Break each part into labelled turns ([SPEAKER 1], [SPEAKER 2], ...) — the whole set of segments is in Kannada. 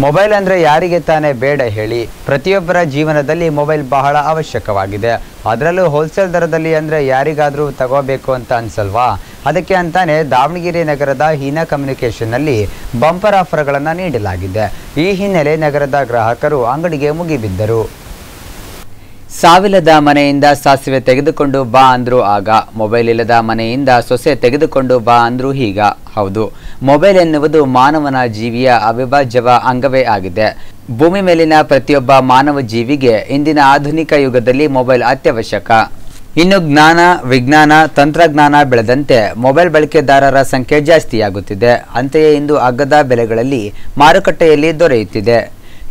[SPEAKER 1] ಮೊಬೈಲ್ ಅಂದರೆ ಯಾರಿಗೆ ತಾನೇ ಬೇಡ ಹೇಳಿ. ಪ್ರತಿಯೊಬ್ಬರ ಜೀವನದಲ್ಲಿ ಮೊಬೈಲ್ ಬಹಳ ಅವಶ್ಯಕವಾಗಿದೆ. ಅದರಲ್ಲೂ ಹೋಲ್ಸೇಲ್ ದರದಲ್ಲಿ ಅಂದರೆ ಯಾರಿಗಾದರೂ ತಗೋಬೇಕು ಅಂತ ಅನ್ಸಲ್ವಾ? ಅದಕ್ಕೆ ಅಂತಾನೆ ದಾವಣಗೆರೆ ನಗರದ ಹೀನಾ ಕಮ್ಯುನಿಕೇಷನ್ನಲ್ಲಿ ಬಂಪರ್ ಆಫರ್ಗಳನ್ನು ನೀಡಲಾಗಿದೆ. ಈ ಹಿನ್ನೆಲೆ ನಗರದ ಗ್ರಾಹಕರು ಅಂಗಡಿಗೆ ಮುಗಿಬಿದ್ದರು. ಸಾವಿಲ್ಲದ ಮನೆಯಿಂದ ಸಾಸಿವೆ ತೆಗೆದುಕೊಂಡು ಬಾ ಅಂದ್ರು ಆಗ, ಮೊಬೈಲ್ ಇಲ್ಲದ ಮನೆಯಿಂದ ಸೊಸೆ ತೆಗೆದುಕೊಂಡು ಬಾ ಅಂದ್ರು ಹೀಗ. ಹೌದು, ಮೊಬೈಲ್ ಎನ್ನುವುದು ಮಾನವನ ಜೀವಿಯ ಅವಿಭಾಜ್ಯ ಅಂಗವೇ ಆಗಿದೆ. ಭೂಮಿ ಮೇಲಿನ ಪ್ರತಿಯೊಬ್ಬ ಮಾನವ ಜೀವಿಗೆ ಇಂದಿನ ಆಧುನಿಕ ಯುಗದಲ್ಲಿ ಮೊಬೈಲ್ ಅತ್ಯವಶ್ಯಕ. ಇನ್ನು ಜ್ಞಾನ, ವಿಜ್ಞಾನ, ತಂತ್ರಜ್ಞಾನ ಬೆಳೆದಂತೆ ಮೊಬೈಲ್ ಬಳಕೆದಾರರ ಸಂಖ್ಯೆ ಜಾಸ್ತಿಯಾಗುತ್ತಿದೆ. ಅಂತೆಯೇ ಇಂದು ಅಗ್ಗದ ಬೆಲೆಗಳಲ್ಲಿ ಮಾರುಕಟ್ಟೆಯಲ್ಲಿ ದೊರೆಯುತ್ತಿದೆ.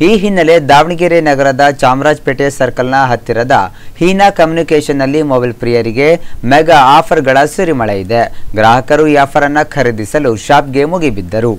[SPEAKER 1] ಈ ಹಿನ್ನೆಲೆ ದಾವಣಗೆರೆ ನಗರದ ಚಾಮರಾಜಪೇಟೆ ಸರ್ಕಲ್ನ ಹತ್ತಿರದ ಹೀನಾ ಕಮ್ಯುನಿಕೇಷನ್ನಲ್ಲಿ ಮೊಬೈಲ್ ಪ್ರಿಯರಿಗೆ ಮೆಗಾ ಆಫರ್ಗಳ ಸುರಿಮಳೆ ಇದೆ. ಗ್ರಾಹಕರು ಈ ಆಫರ್ ಅನ್ನು ಖರೀದಿಸಲು ಶಾಪ್ಗೆ ಮುಗಿಬಿದ್ದರು.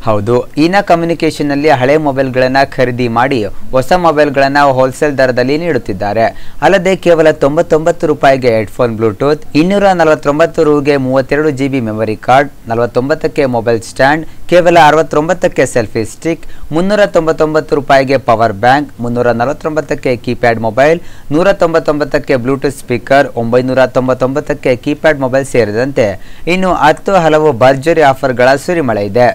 [SPEAKER 1] ಹೌದು, ಹೀನಾ ಕಮ್ಯುನಿಕೇಷನ್ನಲ್ಲಿ ಹಳೆ ಮೊಬೈಲ್ಗಳನ್ನು ಖರೀದಿ ಮಾಡಿ ಹೊಸ ಮೊಬೈಲ್ಗಳನ್ನು ಹೋಲ್ಸೇಲ್ ದರದಲ್ಲಿ ನೀಡುತ್ತಿದ್ದಾರೆ. ಅಲ್ಲದೆ ಕೇವಲ 99 ರೂಪಾಯಿಗೆ ಹೆಡ್ಫೋನ್ ಬ್ಲೂಟೂತ್, 249 ರೂಗೆ 32 GB ಮೆಮೊರಿ ಕಾರ್ಡ್, 49ಕ್ಕೆ ಮೊಬೈಲ್ ಸ್ಟ್ಯಾಂಡ್, ಕೇವಲ 69ಕ್ಕೆ ಸೆಲ್ಫಿ ಸ್ಟಿಕ್, 399 ರೂಪಾಯಿಗೆ ಪವರ್ ಬ್ಯಾಂಕ್, 349ಕ್ಕೆ ಕೀಪ್ಯಾಡ್ ಮೊಬೈಲ್, 199ಕ್ಕೆ ಬ್ಲೂಟೂತ್ ಸ್ಪೀಕರ್, 999ಕ್ಕೆ ಕೀಪ್ಯಾಡ್ ಮೊಬೈಲ್ ಸೇರಿದಂತೆ ಇನ್ನು 10 ಹಲವು ಭರ್ಜರಿ ಆಫರ್ಗಳ ಸುರಿಮಳೆ ಇದೆ.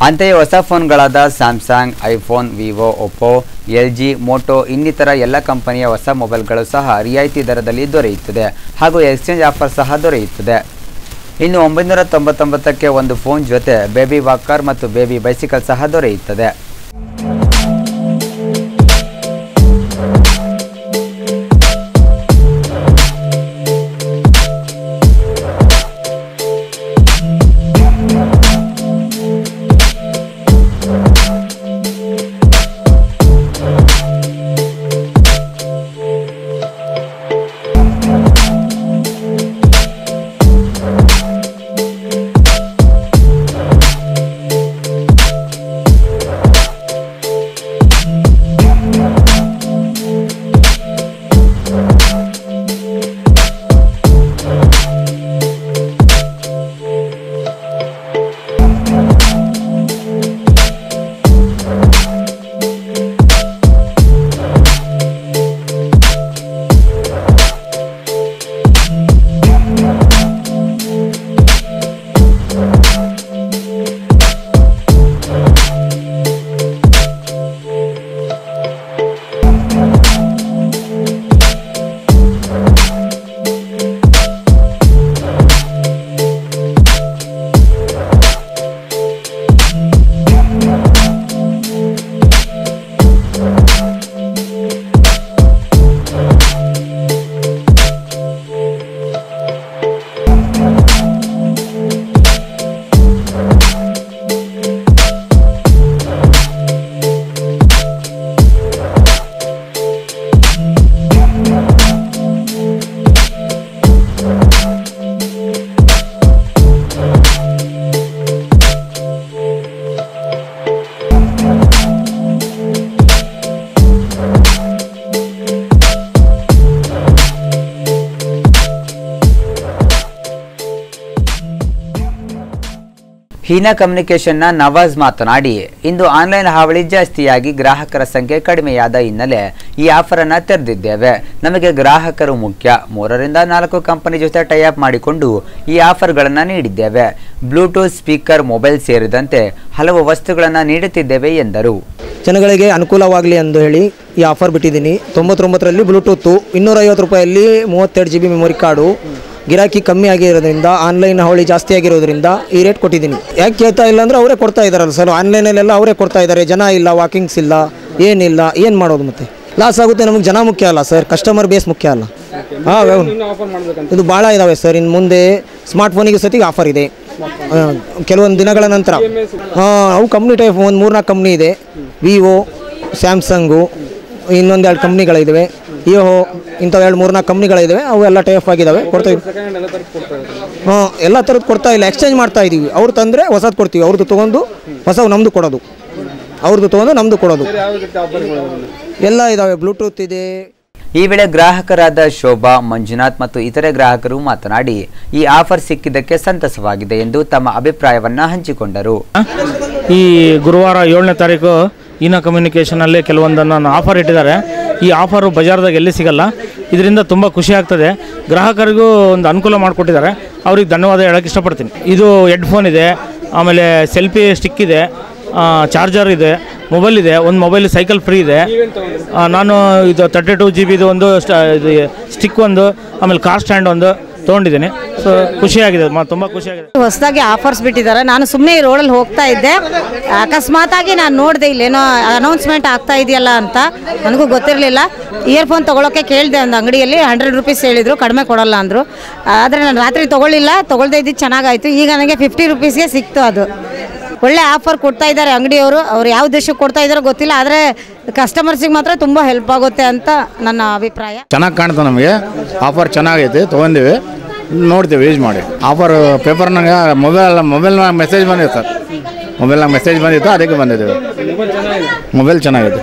[SPEAKER 1] ಅಂತೆಯೇ ಹೊಸ ಫೋನ್ಗಳಾದ Samsung, iPhone, Vivo, Oppo, LG, Moto ಇನ್ನಿತರ ಎಲ್ಲ ಕಂಪನಿಯ ಹೊಸ ಮೊಬೈಲ್ಗಳು ಸಹ ರಿಯಾಯಿತಿ ದರದಲ್ಲಿ ದೊರೆಯುತ್ತದೆ. ಹಾಗೂ ಎಕ್ಸ್ಚೇಂಜ್ ಆಫರ್ ಸಹ ದೊರೆಯುತ್ತದೆ. ಇನ್ನು 999ಕ್ಕೆ ಒಂದು ಫೋನ್ ಜೊತೆ ಬೇಬಿ ವಾಕರ್ ಮತ್ತು ಬೇಬಿ ಬೈಸಿಕಲ್ ಸಹ ದೊರೆಯುತ್ತದೆ. ಹೀನಾ ಕಮ್ಯುನಿಕೇಷನ್ನ ನವಾಜ್ ಮಾತನಾಡಿ, ಇಂದು ಆನ್ಲೈನ್ ಹಾವಳಿ ಜಾಸ್ತಿಯಾಗಿ ಗ್ರಾಹಕರ ಸಂಖ್ಯೆ ಕಡಿಮೆಯಾದ ಹಿನ್ನೆಲೆ ಈ ಆಫರ್ ಅನ್ನು ತೆರೆದಿದ್ದೇವೆ. ನಮಗೆ ಗ್ರಾಹಕರು ಮುಖ್ಯ. 3 ರಿಂದ 4 ಕಂಪನಿ ಜೊತೆ ಟೈಅಪ್ ಮಾಡಿಕೊಂಡು ಈ ಆಫರ್ಗಳನ್ನು ನೀಡಿದ್ದೇವೆ. ಬ್ಲೂಟೂತ್ ಸ್ಪೀಕರ್, ಮೊಬೈಲ್ ಸೇರಿದಂತೆ ಹಲವು ವಸ್ತುಗಳನ್ನು ನೀಡುತ್ತಿದ್ದೇವೆ ಎಂದರು.
[SPEAKER 2] ಜನಗಳಿಗೆ ಅನುಕೂಲವಾಗಲಿ ಎಂದು ಹೇಳಿ ಈ ಆಫರ್ ಬಿಟ್ಟಿದ್ದೀನಿ. 99ರಲ್ಲಿ ಬ್ಲೂಟೂತು, 250 ರೂಪಾಯಲ್ಲಿ 32 GB ಮೆಮೊರಿ ಕಾರ್ಡು. ಗಿರಾಕಿ ಕಮ್ಮಿ ಆಗಿರೋದ್ರಿಂದ, ಆನ್ಲೈನ್ ಹಾವಳಿ ಜಾಸ್ತಿ ಆಗಿರೋದ್ರಿಂದ ಈ ರೇಟ್ ಕೊಟ್ಟಿದ್ದೀನಿ. ಯಾಕೆ ಕೇಳ್ತಾ ಇಲ್ಲ ಅಂದರೆ ಅವರೇ ಕೊಡ್ತಾ ಇದ್ದಾರಲ್ಲ ಸರ್, ಆನ್ಲೈನಲ್ಲೆಲ್ಲ ಅವರೇ ಕೊಡ್ತಾ ಇದ್ದಾರೆ. ಜನ ಇಲ್ಲ, ವಾಕಿಂಗ್ಸ್ ಇಲ್ಲ, ಏನಿಲ್ಲ, ಏನು ಮಾಡೋದು ಮತ್ತೆ? ಲಾಸ್ ಆಗುತ್ತೆ. ನಮಗೆ ಜನ ಮುಖ್ಯ ಅಲ್ಲ ಸರ್, ಕಸ್ಟಮರ್ ಬೇಸ್ ಮುಖ್ಯ ಅಲ್ಲ. ಹಾಂ, ಇದು ಭಾಳ ಇದ್ದಾವೆ ಸರ್. ಇನ್ನು ಮುಂದೆ ಸ್ಮಾರ್ಟ್ಫೋನಿಗೆ ಸತಿಗೆ ಆಫರ್ ಇದೆ ಕೆಲವೊಂದು ದಿನಗಳ ನಂತರ. ಅವು ಕಂಪ್ನಿ ಟೈಪ್ ಒಂದು 3-4 ಕಂಪ್ನಿ ಇದೆ. ವಿವೋ, ಸ್ಯಾಮ್ಸಂಗು, ಇನ್ನೊಂದು 2 ಕಂಪ್ನಿಗಳಿದ್ದಾವೆ. ಇಯೋ, ಇಂಥ 2-3-4 ಕಂಪ್ನಿಗಳಿದ್ದಾವೆ. ಅವು ಎಲ್ಲ ಟೈಪ್ ಆಗಿದ್ದಾವೆ, ಕೊಡ್ತಾ ಇದ್ದೀವಿ. ಎಲ್ಲ ಥರದ್ದು ಕೊಡ್ತಾ ಇಲ್ಲ, ಎಕ್ಸ್ಚೇಂಜ್ ಮಾಡ್ತಾ ಇದ್ದೀವಿ. ಅವ್ರು ತಂದರೆ ಹೊಸದು ಕೊಡ್ತೀವಿ, ಅವ್ರದ್ದು ತೊಗೊಂಡು ಹೊಸ ನಮ್ಮದು ಕೊಡೋದು, ಅವ್ರದ್ದು ತೊಗೊಂಡು ನಮ್ಮದು ಕೊಡೋದು. ಎಲ್ಲ ಇದ್ದಾವೆ, ಬ್ಲೂಟೂತ್ ಇದೆ.
[SPEAKER 1] ಈ ವೇಳೆ ಗ್ರಾಹಕರಾದ ಶೋಭಾ, ಮಂಜುನಾಥ್ ಮತ್ತು ಇತರೆ ಗ್ರಾಹಕರು ಮಾತನಾಡಿ, ಈ ಆಫರ್ ಸಿಕ್ಕಿದ್ದಕ್ಕೆ ಸಂತಸವಾಗಿದೆ ಎಂದು ತಮ್ಮ ಅಭಿಪ್ರಾಯವನ್ನು ಹಂಚಿಕೊಂಡರು.
[SPEAKER 3] ಈ ಗುರುವಾರ 7ನೇ ತಾರೀಕು ಹೀನಾ ಕಮ್ಯುನಿಕೇಷನಲ್ಲಿ ಕೆಲವೊಂದನ್ನು ಆಫರ್ ಇಟ್ಟಿದ್ದಾರೆ. ಈ ಆಫರು ಬಜಾರ್ದಾಗ ಎಲ್ಲಿ ಸಿಗಲ್ಲ. ಇದರಿಂದ ತುಂಬ ಖುಷಿ ಆಗ್ತದೆ. ಗ್ರಾಹಕರಿಗೂ ಒಂದು ಅನುಕೂಲ ಮಾಡಿಕೊಟ್ಟಿದ್ದಾರೆ, ಅವ್ರಿಗೆ ಧನ್ಯವಾದ ಹೇಳೋಕ್ಕೆ ಇಷ್ಟಪಡ್ತೀನಿ. ಇದು ಹೆಡ್ಫೋನ್ ಇದೆ, ಆಮೇಲೆ ಸೆಲ್ಫಿ ಸ್ಟಿಕ್ ಇದೆ, ಚಾರ್ಜರ್ ಇದೆ, ಮೊಬೈಲ್ ಇದೆ, ಒಂದು ಮೊಬೈಲ್ ಸೈಕಲ್ ಫ್ರೀ ಇದೆ. ನಾನು ಇದು 32 GB ಒಂದು ಸ್ಟಿಕ್ ಒಂದು, ಆಮೇಲೆ ಕಾರ್ ಸ್ಟ್ಯಾಂಡ್ ಒಂದು ತೊಗೊಂಡಿದ್ದೀನಿ. ಸೊ ಖುಷಿಯಾಗಿದೆ, ತುಂಬ ಖುಷಿಯಾಗಿದೆ.
[SPEAKER 4] ಹೊಸದಾಗಿ ಆಫರ್ಸ್ ಬಿಟ್ಟಿದ್ದಾರೆ. ನಾನು ಸುಮ್ಮನೆ ರೋಡಲ್ಲಿ ಹೋಗ್ತಾ ಇದ್ದೆ, ಅಕಸ್ಮಾತಾಗಿ ನಾನು ನೋಡಿದೆ ಇಲ್ಲೇನೋ ಅನೌನ್ಸ್ಮೆಂಟ್ ಆಗ್ತಾ ಇದೆಯಲ್ಲ ಅಂತ. ನನಗೂ ಗೊತ್ತಿರಲಿಲ್ಲ. ಇಯರ್ಫೋನ್ ತೊಗೊಳಕ್ಕೆ ಕೇಳಿದೆ ಒಂದು ಅಂಗಡಿಯಲ್ಲಿ, 100 ರೂಪೀಸ್ ಹೇಳಿದರು, ಕಡಿಮೆ ಕೊಡೋಲ್ಲ ಅಂದರು. ಆದರೆ ನಾನು ರಾತ್ರಿ ತೊಗೊಳ್ಳಿಲ್ಲ, ತೊಗೊಳ್ದೇ ಇದ್ದು ಚೆನ್ನಾಗಾಯಿತು. ಈಗ ನನಗೆ 50 ರೂಪೀಸ್ಗೆ ಸಿಕ್ತು. ಅದು ಒಳ್ಳೆ ಆಫರ್ ಕೊಡ್ತಾ ಇದ್ದಾರೆ ಅಂಗಡಿಯವರು. ಅವ್ರು ಯಾವ ದೇಶಕ್ಕೆ ಕೊಡ್ತಾ ಇದ್ದಾರೋ ಗೊತ್ತಿಲ್ಲ, ಆದರೆ ಕಸ್ಟಮರ್ಸಿಗೆ ಮಾತ್ರ ತುಂಬ ಹೆಲ್ಪ್ ಆಗುತ್ತೆ ಅಂತ ನನ್ನ ಅಭಿಪ್ರಾಯ.
[SPEAKER 5] ಚೆನ್ನಾಗಿ ಕಾಣ್ತದೆ, ನಮಗೆ ಆಫರ್ ಚೆನ್ನಾಗೈತೆ, ತೊಗೊಂಡಿವಿ, ನೋಡ್ತೀವಿ, ಯೂಸ್ ಮಾಡಿ. ಆಫರ್ ಪೇಪರ್ನಾಗ ಮೊಬೈಲ್ನಾಗ ಮೆಸೇಜ್ ಬಂದಿದೆ ಸರ್, ಮೊಬೈಲ್ನಾಗ ಮೆಸೇಜ್ ಬಂದಿತ್ತು, ಅದಕ್ಕೆ ಬಂದಿದ್ದೀವಿ. ಮೊಬೈಲ್ ಚೆನ್ನಾಗಿದೆ.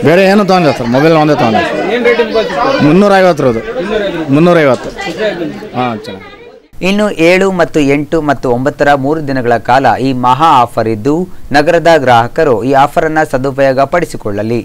[SPEAKER 5] ಬೇರೆ ಏನು ತೊಗೊಂಡಿಲ್ಲ ಸರ್, ಮೊಬೈಲ್ ಒಂದೇ ತೊಗೊಂಡಿಲ್ಲ. 350 350. ಹಾಂ, ಚೆನ್ನಾಗಿ.
[SPEAKER 1] ಇನ್ನು 7 ಮತ್ತು 8 ಮತ್ತು 9ರ 3 ದಿನಗಳ ಕಾಲ ಈ ಮಹಾ ಆಫರ್ ಇದ್ದು, ನಗರದ ಗ್ರಾಹಕರು ಈ ಆಫರ್ ಅನ್ನು ಸದುಪಯೋಗ ಪಡಿಸಿಕೊಳ್ಳಲಿ.